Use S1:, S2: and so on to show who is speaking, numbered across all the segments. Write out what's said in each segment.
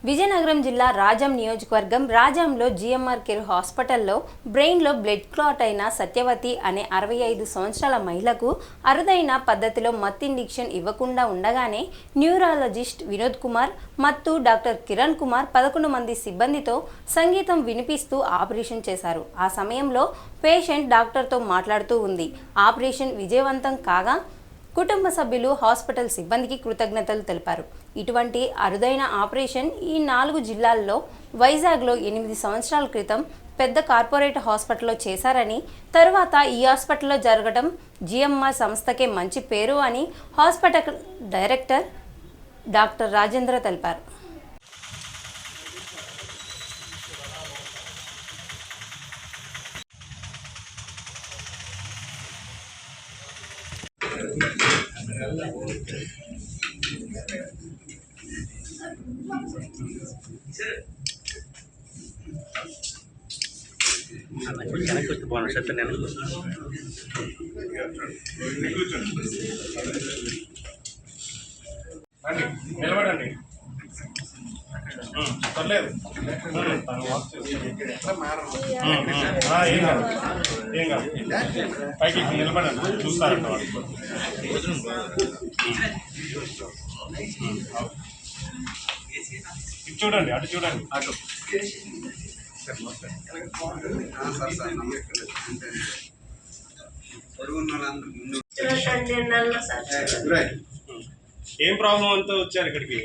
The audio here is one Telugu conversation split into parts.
S1: విజయనగరం జిల్లా రాజం నియోజకవర్గం రాజంలో జిఎంఆర్ కేర్ హాస్పిటల్లో బ్రెయిన్లో బ్లడ్ క్లాట్ అయిన సత్యవతి అనే 65 సంవత్సరాల మహిళకు అరుదైన పద్ధతిలో మత్తు ఇంజెక్షన్ ఇవ్వకుండా ఉండగానే న్యూరాలజిస్ట్ వినోద్ కుమార్ ಮತ್ತು డాక్టర్ కిరణ్ కుమార్ 11 మంది సిబ్బందితో సంగీతం వినిపిస్తూ ఆపరేషన్ చేశారు. ఆ సమయంలో పేషెంట్ డాక్టర్తో మాట్లాడుతూ ఉంది. ఆపరేషన్ విజయవంతం కాగా కుటుంబ సభ్యులు హాస్పిటల్ సిబ్బందికి కృతజ్ఞతలు తెలిపారు. ఇటువంటి అరుదైన ఆపరేషన్ ఈ 4 జిల్లాల్లో వైజాగ్లో 8 సంవత్సరాల క్రితం పెద్ద కార్పొరేట్ హాస్పిటల్లో చేశారని, తరువాత ఈ హాస్పిటల్లో జరగడం జిఎంఆర్ సంస్థకే మంచి పేరు అని హాస్పిటల్ డైరెక్టర్ డాక్టర్ రాజేంద్ర తెలిపారు.
S2: వెనక్కి పోను చెప్తా నేను
S3: నిలబడండి. పర్లేదు, ఏం కాదు పైకి నిలబడండి, చూస్తారంట వాళ్ళు. ఇటు చూడండి, అటు చూడండి. అటు ఏం ప్రాబ్లం అంతా వచ్చారు ఇక్కడికి?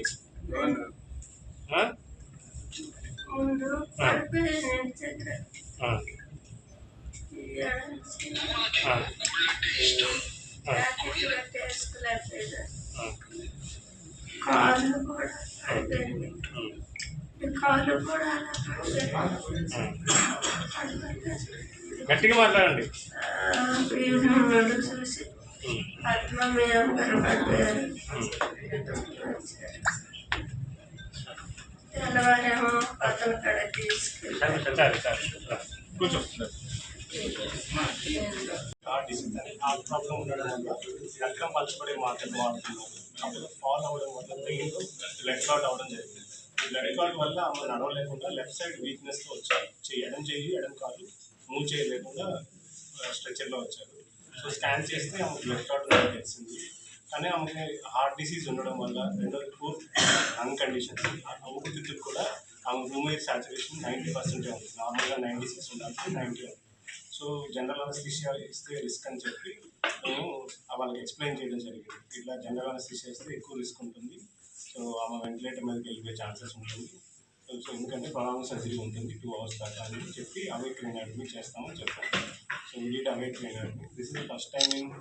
S3: గట్టిగా మాట్లాడండి. కూర్చో. హార్ట్ ప్రాబ్లం ఉండడం వల్ల రక్తం పలచబడే మాత్రలు వాడుతున్నారు. అప్పుడు ఫాల్ అవ్వడం వల్ల బ్రెయిన్లో బ్లడ్ క్లాట్ అవ్వడం జరిగింది. బ్లడ్ క్లాట్ వల్ల ఆమె నడవలేకుండా లెఫ్ట్ సైడ్ వీక్నెస్తో వచ్చారు. ఎడం చెయ్యి ఎడం కాలు మూవ్ చేయలేకుండా స్ట్రెచర్లో వచ్చారు. సో స్కాన్ చేస్తే ఆమె బ్లడ్ క్లాట్ తెలిసింది. కానీ ఆమెకి హార్ట్ డిసీజ్ ఉండడం వల్ల, రెండోది పూర్ లంగ్ కండిషన్స్, ఊపిరితిత్తులు కూడా ఆమె హ్యూమర్ సాచురేషన్ 90% ఉంది. నార్మల్గా 96 ఉండాలి, 90 ఉంది. సో జనరల్ అనస్థీషియా ఇస్తే రిస్క్ అని చెప్పి మేము వాళ్ళకి ఎక్స్ప్లెయిన్ చేయడం జరిగింది. ఇట్లా జనరల్ అనస్థీషియా ఇస్తే ఎక్కువ రిస్క్ ఉంటుంది. సో ఆమె వెంటిలేటర్ మీదకి వెళ్ళిపోయే ఛాన్సెస్ ఉంటుంది. సో ఎందుకంటే ప్రాబ్లమ్ సర్జరీ ఉంటుంది 2 hours దాకా అని చెప్పి అవేక్ క్లీనర్ని చేస్తామని చెప్పాము. సో వీ డిడ్ అవేక్ క్లీనర్ని. This is the first time in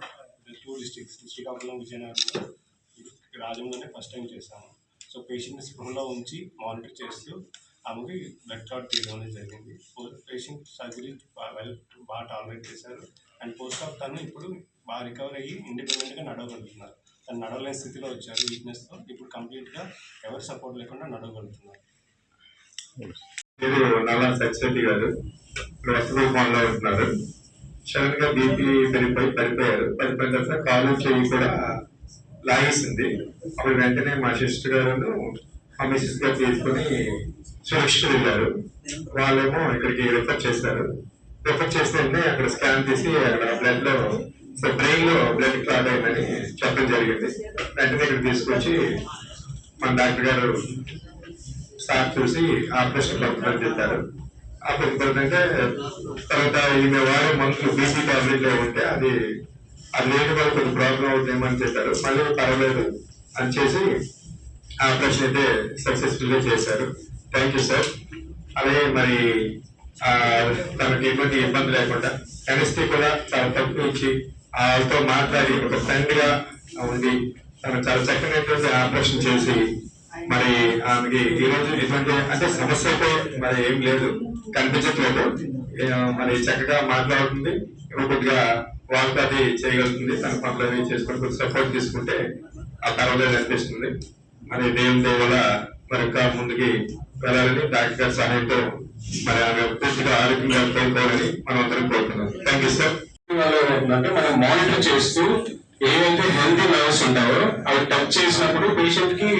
S3: 2 districts, Srikakulam, విజయనగరంలో, రాజంలోనే ఫస్ట్ టైం చేస్తాము. సో పేషెంట్ని స్పృహలో ఉంచి మానిటర్ చేస్తూ ఆమెకి బ్లడ్ క్లాట్ తీయడం అనేది జరిగింది. పేషెంట్ సర్జరీ బాగా టాలరేట్ చేశారు. అండ్ పోస్ట్ ఆఫ్ తను ఇప్పుడు బాగా రికవర్ అయ్యి ఇండిపెండెంట్గా నడవగలుగుతున్నారు. తను నడవలేని స్థితిలో వచ్చారు వీక్నెస్తో. ఇప్పుడు కంప్లీట్గా ఎవరి సపోర్ట్ లేకుండా నడవగలుగుతున్నారు.
S4: నల్లా సత్యవతి గారు ఫోన్లో ఉంటున్నారు. సడన్ గా బీపీ పడిపోయారు. పడిపోయిన తర్వాత కాలు చెయ్యి కూడా లాగేసింది. అప్పుడు వెంటనే మా సిస్టర్ గారు మా మిస్సెస్ గారు తీసుకొని సురక్షిత వెళ్ళారు. వాళ్ళేమో ఇక్కడికి రిఫర్ చేశారు. రిఫర్ చేస్తే అక్కడ స్కాన్ తీసి అక్కడ బ్లడ్ లో బ్రెయిన్ లో బ్లడ్ క్లాట్ అయిందని చెప్పడం జరిగింది. వెంటనే ఇక్కడ తీసుకొచ్చి మన డాక్టర్ గారు స్టార్ట్ చూసి ఆపరేషన్ పంపడం చెప్పారు. ఆపరేషన్ అంటే తర్వాత ఈమె వాడే మందులు బీపీ టాబ్లెట్లు ఉంటే అది లేని వల్ల కొంచెం ప్రాబ్లం అవుతుందేమని చెప్పారు. మళ్ళీ పర్వాలేదు అని చేసి ఆపరేషన్ అయితే సక్సెస్ఫుల్ గా చేశారు. Thank you sir. అలాగే మరి తనకి ఎటువంటి ఇబ్బంది లేకుండా కెమిస్ట్రీ కూడా చాలా తక్కువ ఇచ్చి వాళ్ళతో మాట్లాడి ఒక ఫ్రెండ్ గా ఉండి తను చాలా చక్కనైనటువంటి ఆపరేషన్ చేసి మరి ఆమెకి ఈ రోజు ఎటువంటి అంటే సమస్యతో మరి ఏం లేదు, కనిపించట్లేదు. మరి చక్కగా మాట్లాడుతుంది, కొద్దిగా వాళ్ళతో అది చేయగలుగుతుంది. తన పనులు అవి చేసుకుని కొద్దిగా సపోర్ట్ తీసుకుంటే ఆ పర్వాలేదు అనిపిస్తుంది. మరి దేవుని దయ వల్ల మరి ఇంకా ముందుకి వెళ్ళాలని డాక్టర్ గారి సహాయంతో మరి ఆమె పూర్తిగా ఆరోగ్యంగా కోరుకోవాలని మనం అందరం కోరుతున్నాం. Thank you sir.
S5: అంటే మనం మానిటర్ చేస్తూ ఏవైతే హెల్తీ లెవెల్స్ ఉంటాయో అవి టచ్ చేసినప్పుడు పేషెంట్ కి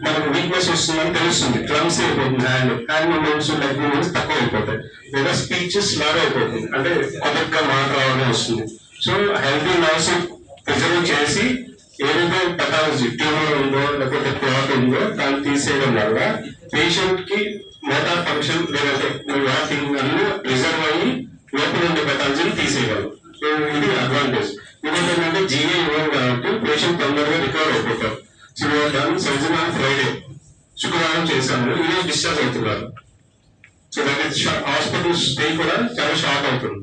S5: మనకు వీక్నెస్ వస్తుందని తెలుస్తుంది, క్లమ్స్ అయిపోతుంది హ్యాండ్ మూమెంట్స్ లెగ్ మూమెంట్స్ తక్కువ అయిపోతాయి, లేదా స్పీచ్ స్లార్ అయిపోతుంది, అంటే కొత్తగా మాట రావడం వస్తుంది. సో హెల్తీ నర్వ్స్ ప్రిజర్వ్ చేసి ఏదైతే పెథాలజీ ట్యూమర్ ఉందో లేకపోతే క్లాట్ ఉందో దాన్ని తీసేయడం వల్ల పేషెంట్ కి మోటార్ ఫంక్షన్ లేదంటే వాకింగ్ అన్ని రిజర్వ్ అయ్యి లోపల ఉండే పెథాలజీని తీసేయగలరు. సో ఇది అడ్వాంటేజ్. ఇంకోటి ఏంటంటే జిఏ ఇవ్వడం కాబట్టి పేషెంట్ తొందరగా రికవర్ అయిపోతారు. సో దాన్ని సర్జన్ ఆన్ ఫ్రైడే శుక్రవారం చేశాము, ఈరోజు డిశ్చార్జ్ అవుతున్నారు. సో దట్ హాస్పిటల్ స్టే కూడా చాలా షార్ట్ అవుతుంది.